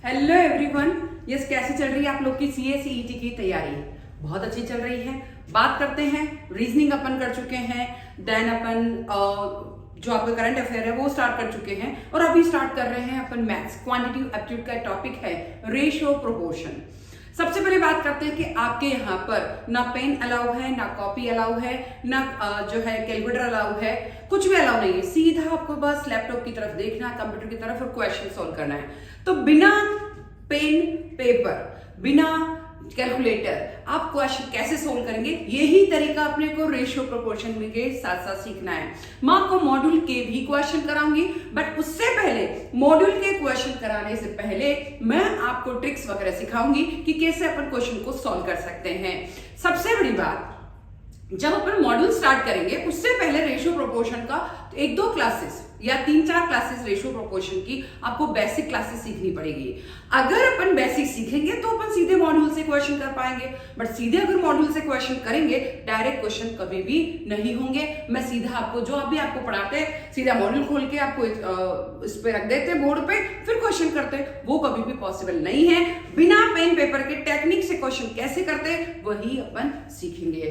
Hello everyone. Yes, कैसी चल रही है आप लोग की CA-CET की तैयारी? बहुत अच्छी चल रही है। बात करते हैं, रीजनिंग अपन कर चुके हैं, देन अपन जो आपका करंट अफेयर है वो स्टार्ट कर चुके हैं और अभी स्टार्ट कर रहे हैं अपन मैथ्स क्वांटिटेटिव एप्टीट्यूड का टॉपिक है रेशियो प्रोपोर्शन। सबसे पहले बात करते हैं कि आपके यहाँ पर ना पेन अलाउ है, ना कॉपी अलाउ है, ना जो है कैलकुलेटर अलाउ है, कुछ भी अलाउ नहीं है। सीधा आपको बस लैपटॉप की तरफ देखना, कंप्यूटर की तरफ और क्वेश्चन सॉल्व करना है। तो बिना पेन पेपर, बिना कैलकुलेटर आप क्वेश्चन कैसे सोल्व करेंगे? यही तरीका अपने को रेशियो प्रोपोर्शन के साथ साथ सीखना है। मैं आपको मॉड्यूल के भी क्वेश्चन कराऊंगी, बट उससे पहले मॉड्यूल के क्वेश्चन कराने से पहले मैं आपको ट्रिक्स वगैरह सिखाऊंगी कि कैसे अपन क्वेश्चन को सॉल्व कर सकते हैं। सबसे बड़ी बात, जब अपन मॉड्यूल स्टार्ट करेंगे उससे पहले रेशियो प्रोपोर्शन का 1-2 क्लासेस या 3-4 क्लासेस रेशियो प्रोपोर्शन की आपको बेसिक क्लासेस सीखनी पड़ेगी। अगर अपन बेसिक सीखेंगे तो अपन सीधे मॉड्यूल से क्वेश्चन कर पाएंगे, बट सीधे अगर मॉड्यूल से क्वेश्चन करेंगे डायरेक्ट क्वेश्चन कभी भी नहीं होंगे। मैं सीधा आपको जो अभी आपको पढ़ाते हैं सीधा मॉड्यूल खोल के आपको इस पे रख देते हैं बोर्ड पे, फिर क्वेश्चन करते हैं, वो कभी भी पॉसिबल नहीं है। बिना पेन पेपर के टेक्निक से क्वेश्चन कैसे करते हैं वही अपन सीखेंगे।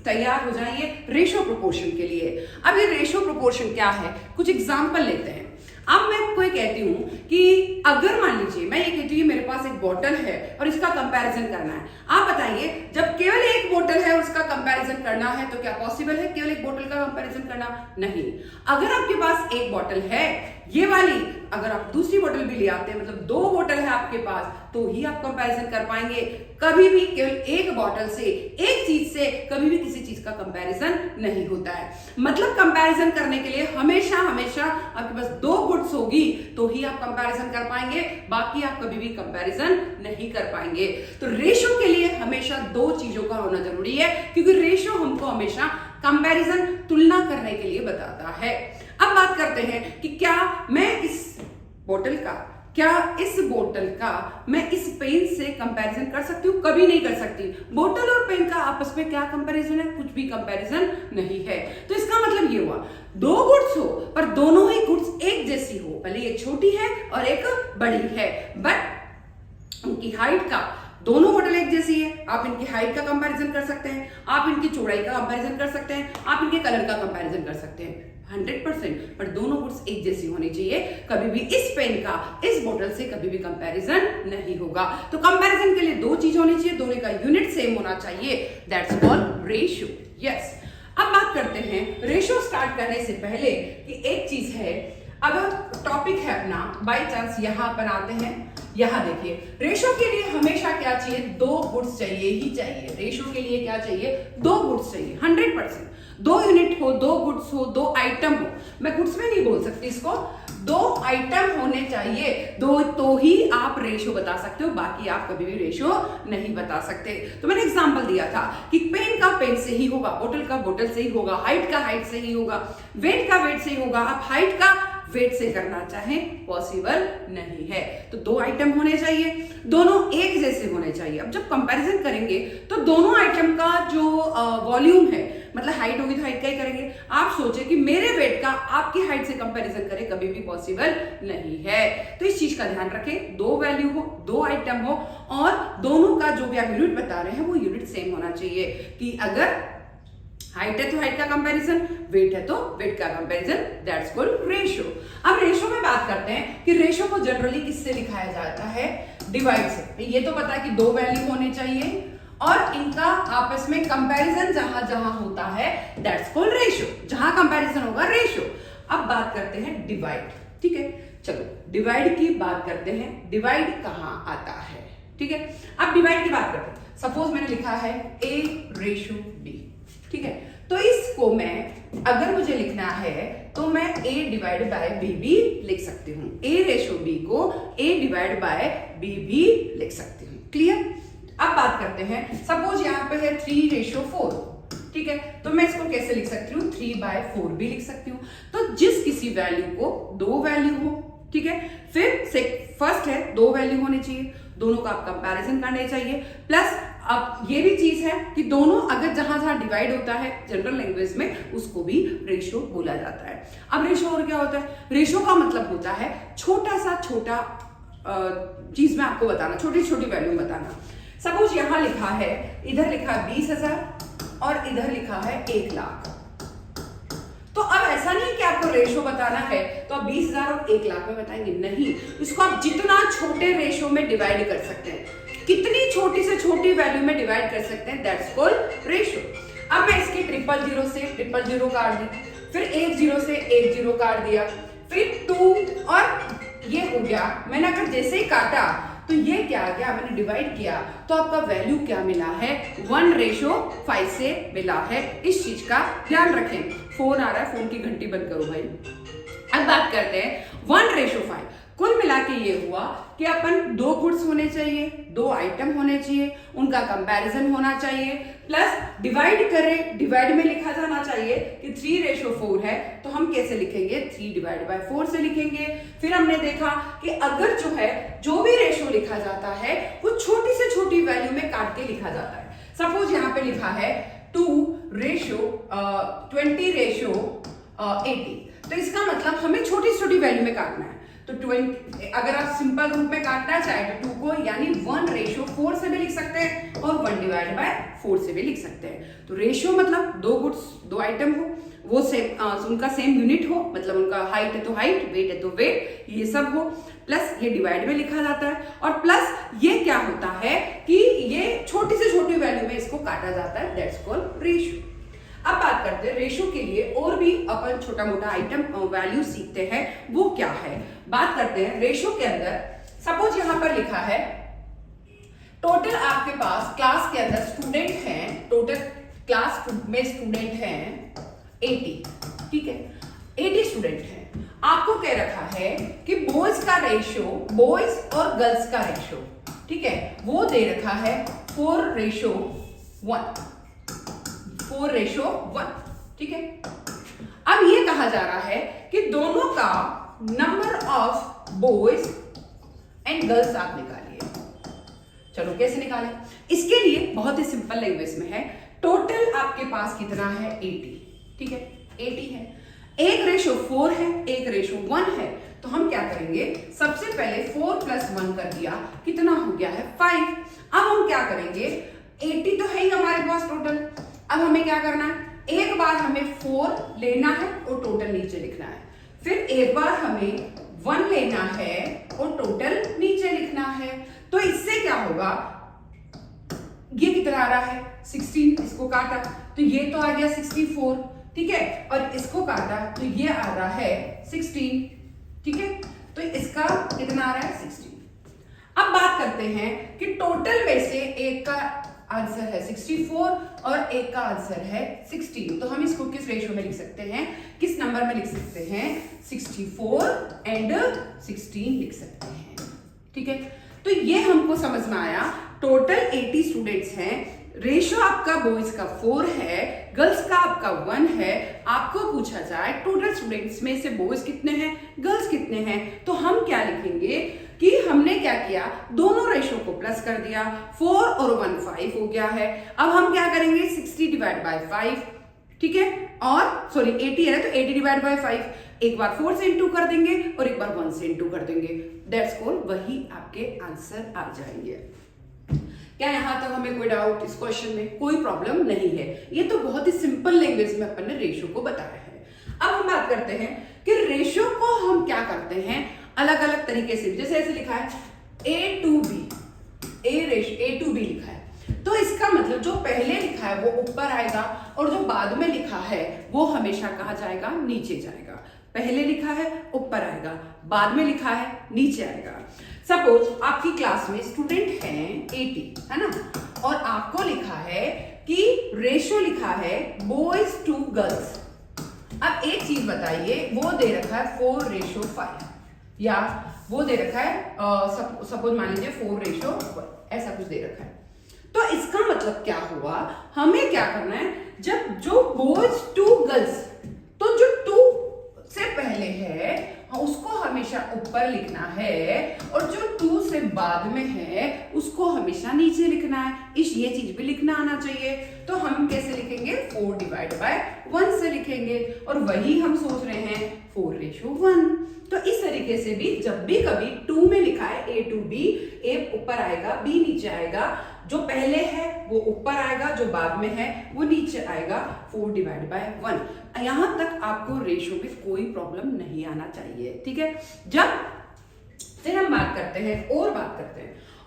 तैयार हो जाइए रेशियो प्रोपोर्शन के लिए। अब ये रेशियो प्रोपोर्शन क्या है, कुछ एग्जाम्पल लेते हैं। अब मैं आपको ये कहती हूं कि अगर मान लीजिए मैं ये कहती हूँ मेरे पास एक बोतल है और इसका कंपैरिजन करना है। आप बताइए, जब केवल एक बोतल है और उसका कंपैरिजन करना है तो क्या पॉसिबल है केवल एक बोतल का कंपैरिजन करना? नहीं। अगर आपके पास एक बोतल है ये वाली, अगर आप दूसरी बोतल भी ले आते हैं, मतलब 2 बोतल है आपके पास, तो ही आप कंपैरिजन कर पाएंगे। कभी भी केवल एक बोतल से, एक चीज से कभी भी किसी चीज का कंपैरिजन नहीं होता है। मतलब कंपैरिजन करने के लिए हमेशा हमेशा आपके पास 2 गुड्स होगी तो ही आप कंपैरिजन कर पाएंगे, बाकी आप कभी भी कंपैरिजन नहीं कर पाएंगे। तो रेशियो के लिए हमेशा 2 चीजों का होना जरूरी है, क्योंकि रेशियो हमको हमेशा कंपैरिजन, तुलना करने के लिए बताता है। अब बात करते हैं कि क्या मैं इस बोतल का मैं इस पेन से कंपैरिजन कर सकती हूँ? कभी नहीं कर सकती। बोतल और पेन का आपस में क्या कंपैरिजन है? कुछ भी कंपैरिजन नहीं है। तो इसका मतलब ये हुआ 2 गुड्स हो पर दोनों ही गुड्स एक जैसी हो, भले एक छोटी है और एक बड़ी है, बट उनकी हाइट का, दोनों बोतल एक जैसी है, आप इनकी हाइट का कंपैरिजन कर सकते हैं, आप इनकी चौड़ाई का कंपैरिजन कर सकते हैं, आप इनके कलर का कंपैरिजन कर सकते हैं 100%, पर दोनों गुड्स एक जैसी होनी चाहिए। कभी भी इस पेन का इस बोतल से कभी भी कंपैरिजन नहीं होगा। तो कंपैरिजन के लिए 2 चीज होनी चाहिए, दोनों का यूनिट सेम होना चाहिए, दैट्स कॉल्ड रेशियो। यस। अब बात करते हैं रेशियो स्टार्ट करने से पहले कि एक चीज है, अगर टॉपिक है अपना बाय चांस यहाँ पर आते हैं, यहाँ देखिए रेशियो के लिए हमेशा क्या चाहिए? 2 गुड्स चाहिए ही चाहिए। रेशियो के लिए क्या चाहिए? 2 गुड्स चाहिए 100%। 2 यूनिट हो, 2 गुड्स हो, 2 आइटम हो, मैं गुड्स में नहीं बोल सकती इसको, 2 आइटम होने चाहिए, 2 तो ही आप रेशियो बता सकते हो, बाकी आप कभी भी रेशियो नहीं बता सकते। तो मैंने एग्जांपल दिया था कि पेन का पेन से ही होगा, बोतल का बोतल से ही होगा, हाइट का हाइट से ही होगा, वेट का वेट से ही होगा। आप हाइट का वेट से करना चाहें पॉसिबल नहीं है। तो 2 आइटम होने चाहिए, दोनों एक जैसे होने चाहिए। अब जब कंपैरिजन करेंगे तो दोनों आइटम का जो वॉल्यूम है, मतलब हाइट होगी तो हाइट का ही करेंगे। आप सोचे कि मेरे वेट का आपकी हाइट से कंपैरिजन करें, कभी भी पॉसिबल नहीं है। तो इस चीज का ध्यान रखें, 2 वैल्यू हो, 2 आइटम हो और दोनों का जो भी आप यूनिट बता रहे हैं वो यूनिट सेम होना चाहिए। कि अगर हाइट है तो हाइट का कंपैरिजन, वेट है तो वेट का कंपैरिजन, दैट्स कॉल्ड रेशियो। अब रेशियो में बात करते हैं कि रेशियो को जनरली किससे लिखाया जाता है? डिवाइड से। ये तो पता है कि 2 वैल्यू होने चाहिए और इनका आपस में कंपैरिजन जहां जहां होता है दैट्स कॉल्ड रेशियो। जहां कंपैरिजन होगा रेशियो। अब बात करते हैं डिवाइड। ठीक है, चलो डिवाइड की बात करते हैं। डिवाइड कहां आता है? ठीक है, अब डिवाइड की बात करते हैं। सपोज मैंने लिखा है A/B, ठीक है, तो इसको मैं अगर मुझे लिखना है तो मैं A डिवाइड बाय B भी लिख सकती हूँ। A/B को A डिवाइड बाय B भी लिख सकती हूँ। क्लियर? अब बात करते हैं, सपोज यहाँ पे है 3/4, ठीक है, तो मैं इसको कैसे लिख सकती हूँ? 3/4 भी लिख सकती हूँ। तो जिस किसी वैल्यू को 2 वैल्यू हो, ठीक है, फिर फर्स्ट है 2 वैल्यू होनी चाहिए, दोनों का आप कंपैरिजन करने चाहिए। प्लस अब ये भी चीज है कि दोनों अगर जहां जहां डिवाइड होता है जनरल लैंग्वेज में उसको भी रेशियो बोला जाता है। अब रेशियो और क्या होता है? रेशियो का मतलब होता है छोटा सा छोटा चीज में आपको बताना, छोटी छोटी वैल्यू बताना। सपोज यहाँ लिखा है, इधर लिखा है 20,000 और इधर लिखा है 1 लाख। तो अब ऐसा नहीं है कि आपको रेशो बताना है तो आप 20,000 और 1 लाख में बताएंगे, नहीं, इसको आप जितना छोटे रेशो में डिवाइड कर सकते हैं, कितनी छोटी से छोटी वैल्यू में डिवाइड कर सकते हैं, दैट्स कॉल्ड रेशो। अब मैं इसके 000 से 000 काट दी, फिर 10 से 10 काट दिया, फिर 2 और ये हो गया। मैंने अगर जैसे ही काटा तो ये क्या आ गया, मैंने डिवाइड किया तो आपका वैल्यू क्या मिला है, 1:5 से मिला है। इस चीज का ध्यान रखें। फोन आ रहा है, फोन की घंटी बंद करो भाई। अब बात करते हैं 1:5। कुल मिला के ये हुआ कि अपन 2 गुड्स होने चाहिए, 2 आइटम होने चाहिए, उनका कंपैरिजन होना चाहिए, प्लस डिवाइड करें, डिवाइड में लिखा जाना चाहिए कि 3:4 है तो हम कैसे लिखेंगे, 3/4 से लिखेंगे। फिर हमने देखा कि अगर जो है जो भी रेशो लिखा जाता है वो छोटी से छोटी वैल्यू में काट के लिखा जाता है। सपोज यहाँ पे लिखा है 20:80, तो इसका मतलब हमें छोटी छोटी वैल्यू में काटना है। तो 20, अगर आप सिंपल रूप में काटना चाहे तो 2 को यानी 1:4 से भी लिख सकते हैं और 1/4 से भी लिख सकते हैं। तो रेशियो मतलब 2 गुड्स, 2 आइटम हो, वो सेम, उनका सेम यूनिट हो, मतलब उनका हाइट है तो हाइट, वेट है तो वेट, ये सब हो, प्लस ये डिवाइड में लिखा जाता है, और प्लस ये क्या होता है कि ये छोटी से छोटी वैल्यू में इसको काटा जाता है, दैट्स कॉल्ड रेशियो। अब बात करते हैं रेशो के लिए और भी अपन छोटा मोटा आइटम वैल्यू सीखते हैं, वो क्या है। बात करते हैं रेशो के अंदर। सपोज यहां पर लिखा है टोटल आपके पास क्लास के अंदर स्टूडेंट हैं, टोटल क्लास में स्टूडेंट हैं 80, ठीक है, 80 स्टूडेंट हैं। आपको कह रखा है कि बॉयज का रेशो, बॉयज और गर्ल्स का रेशो, ठीक है, वो दे रखा है 4:1, 4:1, ठीक है। अब ये कहा जा रहा है कि दोनों का number of boys and girls आप निकालिए। चलो कैसे निकालें, इसके लिए बहुत ही सिंपल लैंग्वेज में है। टोटल आपके पास कितना है, 80, ठीक है, 80 है। 1:4 है, 1:1 है, तो हम क्या करेंगे, सबसे पहले 4 + 1 कर दिया, कितना हो गया है 5। अब हम क्या करेंगे, 80 तो है ही हमारे पास टोटल। अब हमें क्या करना है, एक बार हमें 4 लेना है और टोटल नीचे लिखना है, फिर एक बार हमें 1 लेना है और टोटल नीचे लिखना है। तो इससे क्या होगा, ये कितना आ रहा है 16, इसको काटा तो ये तो आ गया 64, ठीक है, और इसको काटा तो ये आ रहा है 16, ठीक है, तो इसका कितना आ रहा है 16। अब बात करते हैं कि टोटल में से एक का आंसर है 64 और एक का आंसर है 16, तो हम इसको किस रेशो में लिख सकते हैं, किस नंबर में लिख सकते हैं, 64 एंड 16 लिख सकते हैं, ठीक है। तो ये हमको समझ में आया, टोटल 80 स्टूडेंट्स हैं, रेशो आपका बॉयज का 4 है, गर्ल्स का आपका 1 है। आपको पूछा जाए टोटल स्टूडेंट्स में से बॉयज कितने हैं, गर्ल्स कितने हैं, तो हम क्या लिखेंगे कि हमने क्या किया, दोनों रेशो को प्लस कर दिया, 4 और 1 5 हो गया है। अब हम क्या करेंगे, 60/5, ठीक है, और सॉरी 80 है तो 80/5, एक बार 4 से इंटू कर देंगे और एक बार 1 से इंटू कर देंगे, दैट्स कॉल्ड, वही आपके आंसर आ जाएंगे। क्या यहां तक हमें कोई डाउट, इस क्वेश्चन में कोई प्रॉब्लम नहीं है। ये तो बहुत ही सिंपल लैंग्वेज में अपन ने रेशो को बताया है। अब हम बात करते हैं कि रेशो को हम क्या करते हैं अलग अलग तरीके से, जैसे ऐसे लिखा है A to B, A to B लिखा है, तो इसका मतलब जो पहले लिखा है वो ऊपर आएगा और जो बाद में लिखा है वो हमेशा कहाँ जाएगा, नीचे जाएगा। पहले लिखा है ऊपर आएगा, बाद में लिखा है नीचे आएगा। सपोज आपकी क्लास में स्टूडेंट हैं 80, है ना, और आपको लिखा है कि रेशो लिखा है बॉयज टू गर्ल्स। अब एक चीज बताइए, वो दे रखा है 4:5 या वो दे रखा है सपोज मान लीजिए 4:1, ऐसा कुछ दे रखा है। तो इसका मतलब क्या हुआ, हमें क्या करना है, जब जो बॉयज टू गर्ल्स, तो जो 2 से पहले है उसको हमेशा ऊपर लिखना है और जो 2 से बाद में है उसको हमेशा नीचे लिखना है। इस ये चीज भी लिखना आना चाहिए। तो हम कैसे लिखेंगे, 4 डिवाइड बाय 1 से लिखेंगे, और वही हम सोच रहे हैं 4:1। तो इस तरीके से भी जब भी कभी 2 में लिखा है A to B, A ऊपर आएगा, B नीचे आएगा, जो पहले है वो ऊपर आएगा, जो बाद में है वो नीचे आएगा, 4 डिवाइड बाय 1। यहां तक आपको रेशो में कोई प्रॉब्लम नहीं आना चाहिए, ठीक है। जब फिर हम बात करते हैं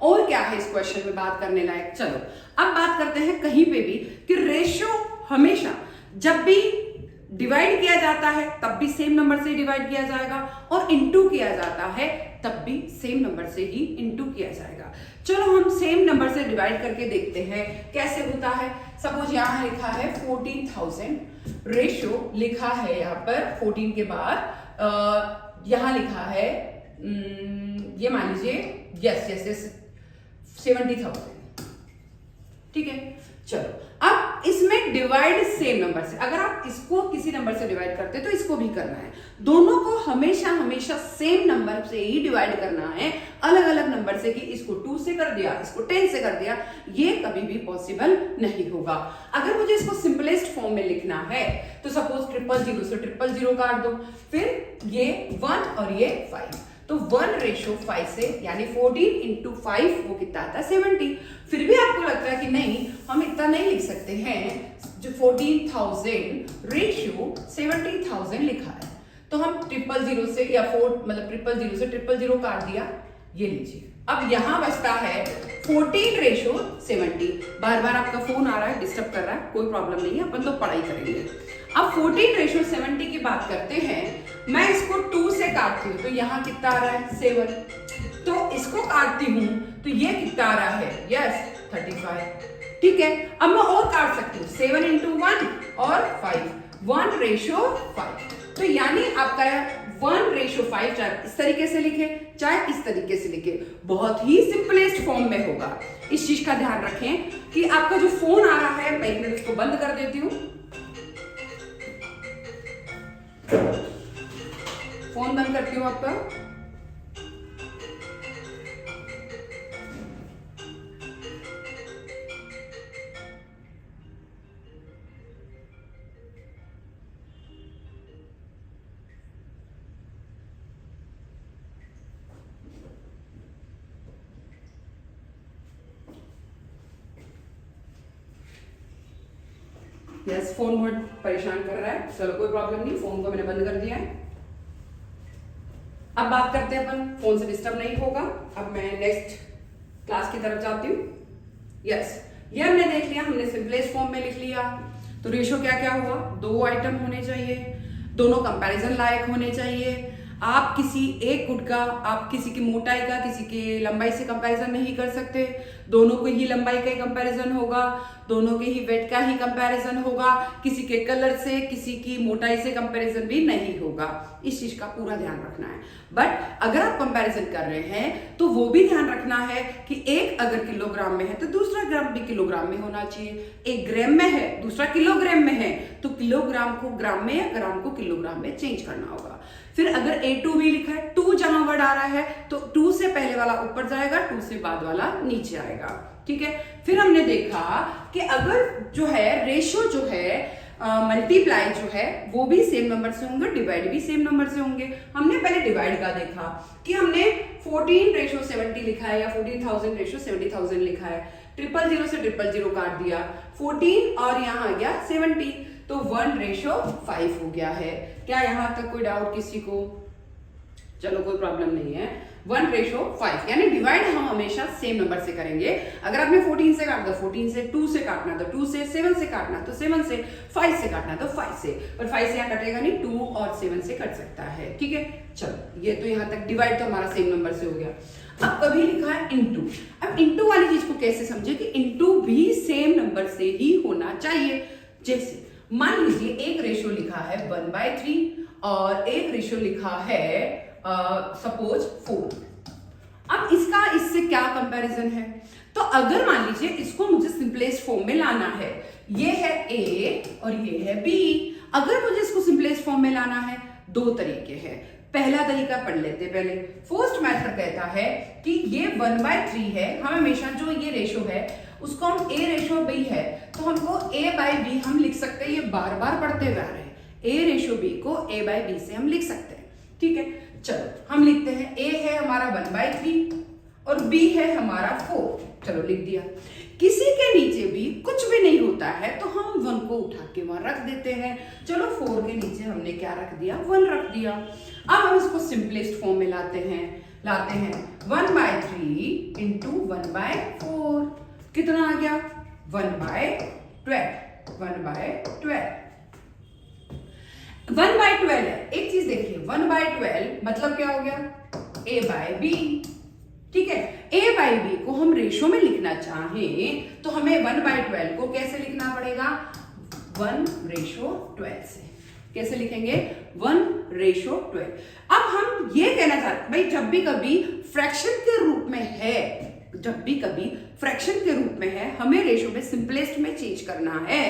और क्या है इस क्वेश्चन में बात करने लायक। चलो अब बात करते हैं कहीं पे भी कि रेशो हमेशा जब भी डिवाइड किया जाता है तब भी सेम नंबर से डिवाइड किया जाएगा, और इनटू किया जाता है तब भी सेम नंबर से ही इनटू किया जाएगा। चलो हम सेम नंबर से डिवाइड करके देखते हैं कैसे होता है। सपोज यहां लिखा है 14,000, रेशो लिखा है यहाँ पर 14 के बाद यहां लिखा है ये मान लीजिए यस 70,000, ठीक है। चलो अब इसमें डिवाइड सेम नंबर से, अगर आप इसको किसी नंबर से डिवाइड करते हैं तो इसको भी करना है, दोनों को हमेशा सेम नंबर से ही डिवाइड करना है, अलग अलग नंबर से कि इसको 2 से कर दिया, इसको 10 से कर दिया, ये कभी भी पॉसिबल नहीं होगा। अगर मुझे इसको सिंपलेस्ट फॉर्म में लिखना है तो सपोज 000 से 000 काट दो, फिर ये 1 और ये 5, तो 1:5 से यानी 14 into 5 वो कितना आता है 70। फिर भी आपको लगता है कि नहीं हम इतना नहीं लिख सकते हैं, जो 14,000 रेशियो 70,000 लिखा है, तो हम 000 से या 000 से 000 काट दिया, ये लीजिए। अब यहां बचता है 14:70। बार बार आपका फोन आ रहा है, डिस्टर्ब कर रहा है, कोई प्रॉब्लम नहीं है, अपन तो पढ़ाई करेंगे। अब 14:70 की बात करते हैं, मैं इसको 2 से काटती हूं तो यहां कितना आ रहा है 7, तो इसको काटती हूं तो ये कितना आ रहा है यस 35, ठीक है। अब मैं और काट सकती हूँ 7 into 1 और 5, 1:5, तो यानी आपका 1:5 चाहे इस तरीके से लिखे चाहे इस तरीके से लिखे, बहुत ही सिंपलेस्ट फॉर्म में होगा। इस चीज का ध्यान रखें कि आपका जो फोन आ रहा है, मैं एक मिनट इसको बंद कर देती हूँ, फोन बंद करती हूँ आपका। यस, फोन बहुत परेशान कर रहा है, चलो कोई प्रॉब्लम नहीं, फोन को मैंने बंद कर दिया है। अब बात करते हैं अपन, फोन से डिस्टर्ब नहीं होगा। अब मैं नेक्स्ट क्लास की तरफ जाती हूँ। यस, ये हमने देख लिया, हमने सिंपलेस्ट फॉर्म में लिख लिया। तो रेशो क्या क्या हुआ, 2 आइटम होने चाहिए, दोनों कंपैरिजन लायक होने चाहिए। आप किसी एक गुट का, आप किसी की मोटाई का किसी की लंबाई से कंपैरिजन नहीं कर सकते, दोनों को ही लंबाई का ही कंपैरिजन होगा, दोनों के ही वेट का ही कंपैरिजन होगा, किसी के कलर से किसी की मोटाई से कंपैरिजन भी नहीं होगा। इस चीज का पूरा ध्यान रखना है। बट अगर आप कंपैरिजन कर रहे हैं तो वो भी ध्यान रखना है कि एक अगर किलोग्राम में है तो दूसरा ग्राम भी किलोग्राम में होना चाहिए, एक ग्राम में है दूसरा किलोग्राम में है तो किलोग्राम को ग्राम में या ग्राम को किलोग्राम में चेंज करना होगा। फिर अगर A to B लिखा है, 2 जहां वर्ड आ रहा है तो 2 से पहले वाला ऊपर जाएगा, 2 से बाद वाला नीचे आएगा, ठीक है। फिर हमने देखा कि अगर जो है रेशो जो है मल्टीप्लाई जो है वो भी सेम नंबर से होंगे, डिवाइड भी सेम नंबर से होंगे। हमने पहले डिवाइड का देखा कि हमने 14:70 लिखा है या 14,000:70,000 लिखा है, 000 से 000 काट दिया, 14 और यहाँ आ गया 70, तो 1:5 हो गया है। क्या यहाँ तक कोई डाउट किसी को? चलो कोई प्रॉब्लम नहीं है। 1:5 यानी डिवाइड हम हमेशा सेम नंबर से करेंगे। अगर आपने 14 से काटना तो 14 से, 2 से काटना तो 2 से, 7 से काटना तो 7 से, 5 से काटना तो 5 से, पर 5 से यहाँ कटेगा नहीं, 2 और 7 से कट सकता है, ठीक है। चलो ये तो यहाँ तक डिवाइड तो हमारा सेम नंबर से हो गया। अब कभी लिखा है इनटू, अब इनटू वाली चीज को कैसे समझे कि इनटू भी सेम नंबर से ही होना चाहिए। जैसे मान लीजिए एक रेशो लिखा है 1/3 और एक रेशो लिखा है सपोज 4। अब इसका इससे क्या कंपैरिजन है? तो अगर मान लीजिए इसको मुझे सिंपलेस्ट फॉर्म में लाना है, ये है A और ये है B। अगर मुझे इसको सिंपलेस्ट फॉर्म में लाना है, 2 तरीके हैं। पहला तरीका पढ़ लेते हैं पहले। फर्स्ट मेथड कहता है कि ये 1/3 है, हम हमेशा जो ये रेशो है उसको हम a रेशो b है तो हमको a/b हम लिख सकते हैं, ये बार बार पढ़ते हुए आ रहे हैं, a रेशो b को a/b से हम लिख सकते हैं। ठीक है, चलो हम लिखते हैं, a है हमारा 1/3 और b है हमारा 4। चलो लिख दिया। किसी के नीचे भी कुछ भी नहीं होता है तो हम 1 को उठा के वहां रख देते हैं। चलो 4 के नीचे हमने क्या रख दिया, 1 रख दिया। अब हम इसको सिंपलेस्ट फॉर्म में लाते हैं 1/3 इंटू 1/4 कितना आ गया 1/12। 1/12 है। एक चीज देखिए 1/12 मतलब क्या हो गया a/b। ठीक है, a/b को हम रेशो में लिखना चाहें तो हमें 1/12 को कैसे लिखना पड़ेगा 1/12 से। कैसे लिखेंगे 1/12। अब हम ये कहना चाहते हैं भाई जब भी कभी फ्रैक्शन के रूप में है, जब भी कभी फ्रैक्शन के रूप में है हमें रेशो में सिंपलेस्ट में चेंज करना है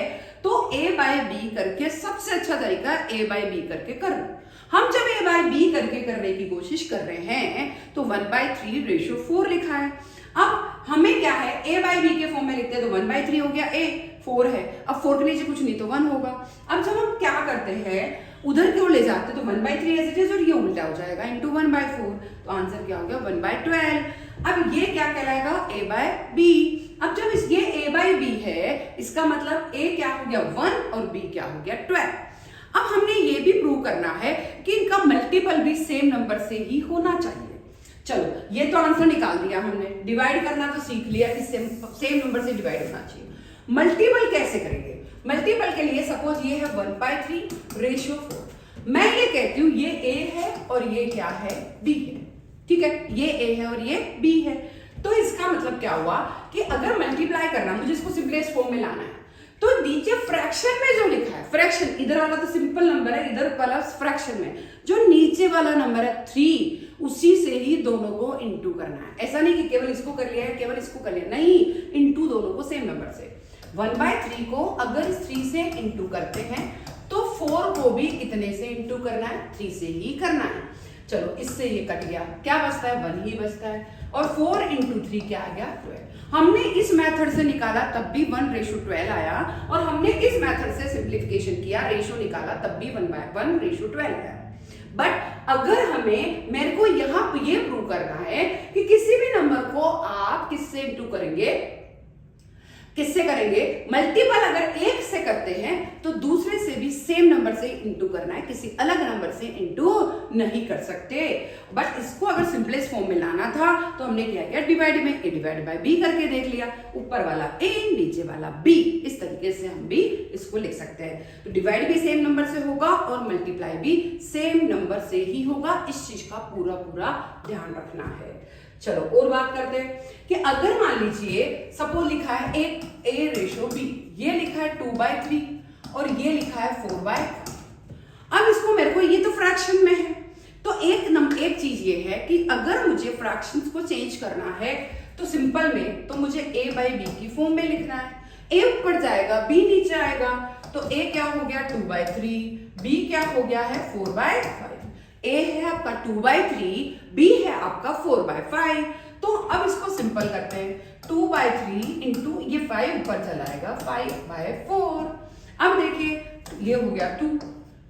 तो a/b करके सबसे अच्छा तरीका a/b करके करना। हम जब a/b करके करने की कोशिश कर रहे हैं तो 1/3 रेशो 4 लिखा है। अब हमें क्या है a/b के फॉर्म में लिखते हैं तो 1/3 हो गया, a 4 है, अब 4 के नीचे कुछ नहीं तो 1 होगा। अब जब हम क्या करते हैं उधर की ओर ले जाते तो 1/3 एज इट इज और ये उल्टा हो जाएगा इंटू 1/4 तो आंसर क्या हो गया 1/12। अब ये क्या कहलाएगा a/b। अब जब इस ये a/b है इसका मतलब a क्या हो गया 1 और b क्या हो गया 12। अब हमने ये भी प्रूव करना है कि इनका मल्टीपल भी सेम नंबर से ही होना चाहिए। चलो ये तो आंसर निकाल दिया हमने, डिवाइड करना तो सीख लिया कि सेम नंबर से डिवाइड होना चाहिए। मल्टीपल कैसे करेंगे, मल्टीपल के लिए सपोज ये है 1/3 रेशियो 4, मैं ये कहती हूँ ये a है और ये क्या है b है। ठीक है, ये a है और ये b है तो इसका मतलब क्या हुआ कि अगर मल्टीप्लाई करना मुझे इसको सिंपलेस्ट फॉर्म में लाना है तो नीचे फ्रैक्शन में जो लिखा है, फ्रैक्शन इधर वाला तो सिंपल नंबर है, इधर वाला फ्रैक्शन में जो नीचे वाला नंबर है 3 उसी से ही दोनों को इंटू करना है। ऐसा नहीं कि केवल इसको कर लिया है केवल इसको कर लिया, नहीं, इंटू दोनों को सेम नंबर से। 1/3 को अगर इस 3 से इंटू करते हैं तो 4 को भी कितने से इंटू करना है 3 से ही करना है। चलो इससे ये कट गया, क्या बचता है 1 ही बचता है और 4 इंटू 3 क्या आ गया 12। हमने इस मेथड से निकाला तब भी 1/12 आया और हमने इस मेथड से सिंप्लीफिकेशन किया रेशो निकाला तब भी 1/1/12 आया। बट अगर हमें मेरे को यहाँ ये प्रूव करना है कि किसी भी नंबर को आप किससे इंटू करेंगे, किससे करेंगे मल्टीपल अगर एक से करते हैं तो दूसरे से भी सेम नंबर से इंटू करना है, किसी अलग नंबर से इंटू नहीं कर सकते। बट इसको अगर सिंपलेस्ट फॉर्म में लाना था तो हमने क्या किया डिवाइड में a डिवाइड बाय b करके देख लिया, ऊपर वाला a नीचे वाला b, इस तरीके से हम भी इसको लिख सकते हैं। तो डिवाइड भी सेम नंबर से होगा और मल्टीप्लाई भी सेम नंबर से ही होगा, इस चीज का पूरा ध्यान रखना है। चलो और बात करते हैं कि अगर मान लीजिए सपोज लिखा है एक a रेशो b, ये लिखा है 2/3 और ये लिखा है 4/5। अब इसको मेरे को ये तो फ्रैक्शन में है तो एक चीज ये है कि अगर मुझे फ्रैक्शंस को चेंज करना है तो सिंपल में तो मुझे a/b की फॉर्म में लिखना है। a ऊपर जाएगा b नीचे आएगा तो a क्या हो गया 2/3, b क्या हो गया है 4/5। a है आपका 2/3, b है आपका 4/5। तो अब इसको सिंपल करते हैं 2/3 इंटू ये 5 ऊपर चला आएगा 5/4। अब देखिए ये हो गया 2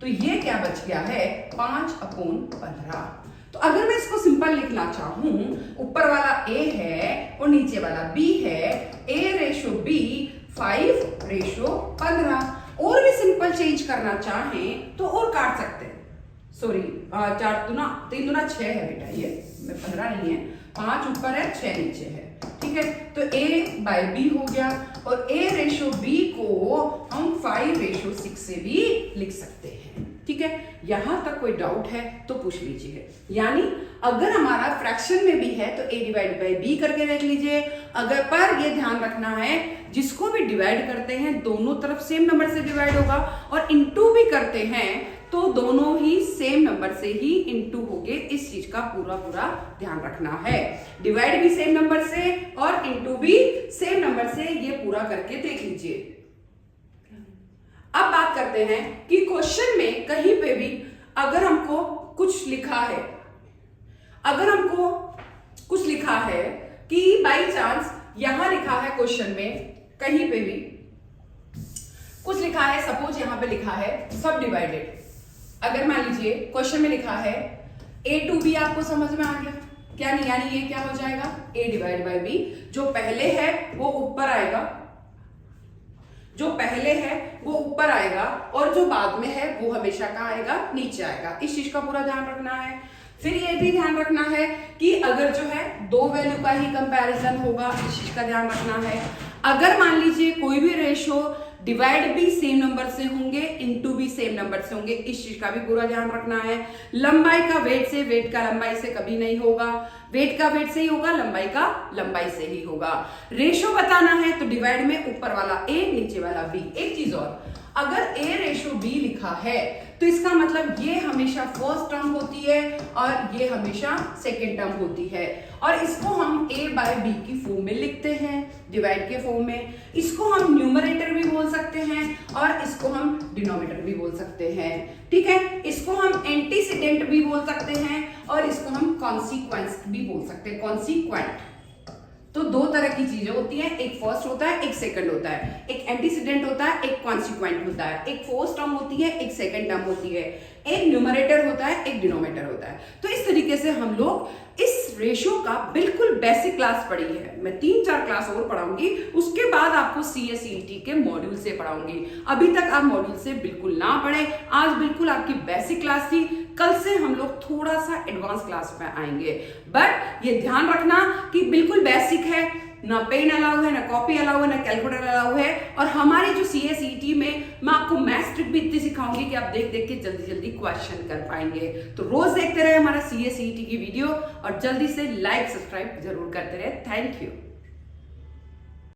तो ये क्या बच गया है 5/15। तो अगर मैं इसको सिंपल लिखना चाहूं ऊपर वाला a है और नीचे वाला b है, a रेशो b 5/15। और भी सिंपल चेंज करना चाहें तो और काट सकते हैं, सॉरी 3 दूना 6 है बेटा, ये 15 नहीं है, 5 ऊपर है 6 नीचे है। ठीक है, तो a/b हो गया और a रेशो b को हम 5/6 से भी लिख सकते हैं। ठीक है, यहां तक कोई डाउट है तो पूछ लीजिए। यानी अगर हमारा फ्रैक्शन में भी है तो a डिवाइड बाई b करके देख लीजिए। अगर पर ये ध्यान रखना है जिसको भी डिवाइड करते हैं दोनों तरफ सेम नंबर से डिवाइड होगा और इनटू भी करते हैं तो दोनों ही सेम नंबर से ही इनटू होंगे, इस चीज का पूरा ध्यान रखना है। डिवाइड भी सेम नंबर से और इनटू भी सेम नंबर से, ये पूरा करके देख लीजिए। अब बात करते हैं कि क्वेश्चन में कहीं पे भी अगर हमको कुछ लिखा है, अगर हमको कुछ लिखा है कि बाई चांस यहां लिखा है क्वेश्चन में कहीं पे भी कुछ लिखा है, सपोज यहां पे लिखा है सब डिवाइडेड, अगर मान लीजिए क्वेश्चन में लिखा है a टू b, आपको समझ में आ गया क्या नहीं, यानी ये क्या हो जाएगा a डिवाइड बाई b, जो पहले है वो ऊपर आएगा, जो पहले है वो ऊपर आएगा और जो बाद में है वो हमेशा कहाँ आएगा, नीचे आएगा। इस चीज का पूरा ध्यान रखना है। फिर ये भी ध्यान रखना है कि अगर जो है दो वैल्यू का ही कंपैरिजन होगा, इस चीज का ध्यान रखना है। अगर मान लीजिए कोई भी रेशो डिवाइड भी सेम नंबर से होंगे, इनटू भी सेम नंबर से होंगे, इस चीज का भी पूरा ध्यान रखना है। लंबाई का वेट से, वेट का लंबाई से कभी नहीं होगा, वेट का वेट से ही होगा, लंबाई का लंबाई से ही होगा। रेशो बताना है तो डिवाइड में ऊपर वाला a, नीचे वाला b। एक चीज और, अगर a रेशो b लिखा है तो इसका मतलब ये हमेशा फर्स्ट टर्म होती है और ये हमेशा सेकेंड टर्म होती है, और इसको हम a बाय b की फॉर्म में लिखते हैं, डिवाइड के फॉर्म में। इसको हम न्यूमरेटर भी बोल सकते हैं और इसको हम डिनोमिनेटर भी बोल सकते हैं, ठीक है। इसको हम एंटीसीडेंट भी बोल सकते हैं और इसको हम कॉन्सिक्वेंस भी बोल सकते हैं, कॉन्सिक्वेंट। तो दो तरह की चीजें होती हैं, एक फर्स्ट होता है, एक सेकंड होता है, एक एंटीसीडेंट होता है, एक कॉन्सिक्वेंट होता है, एक फर्स्ट टर्म होती है, एक सेकंड टर्म होती है, एक न्यूमरेटर होता है, एक डिनोमिनेटर होता है। तो इस तरीके से हम लोग इस रेशियो का बिल्कुल बेसिक क्लास पढ़ी है। मैं 3-4 क्लास और पढ़ाऊंगी, उसके बाद आपको CSET के मॉड्यूल से पढ़ाऊंगी। अभी तक आप मॉड्यूल से बिल्कुल ना पढ़े, आज बिल्कुल आपकी बेसिक क्लास थी, कल से हम लोग थोड़ा सा एडवांस क्लास में आएंगे। बट ये ध्यान रखना कि बिल्कुल बेसिक है, ना पेन अलाउ है, ना कॉपी अलाउ है, ना कैलकुलेटर अलाउ है। और हमारी जो CSET में मैं आपको मैथ्स ट्रिक भी इतनी सिखाऊंगी कि आप देख देख के जल्दी जल्दी क्वेश्चन कर पाएंगे। तो रोज देखते रहे हमारा CSET की वीडियो और जल्दी से लाइक सब्सक्राइब जरूर करते रहे। Thank you.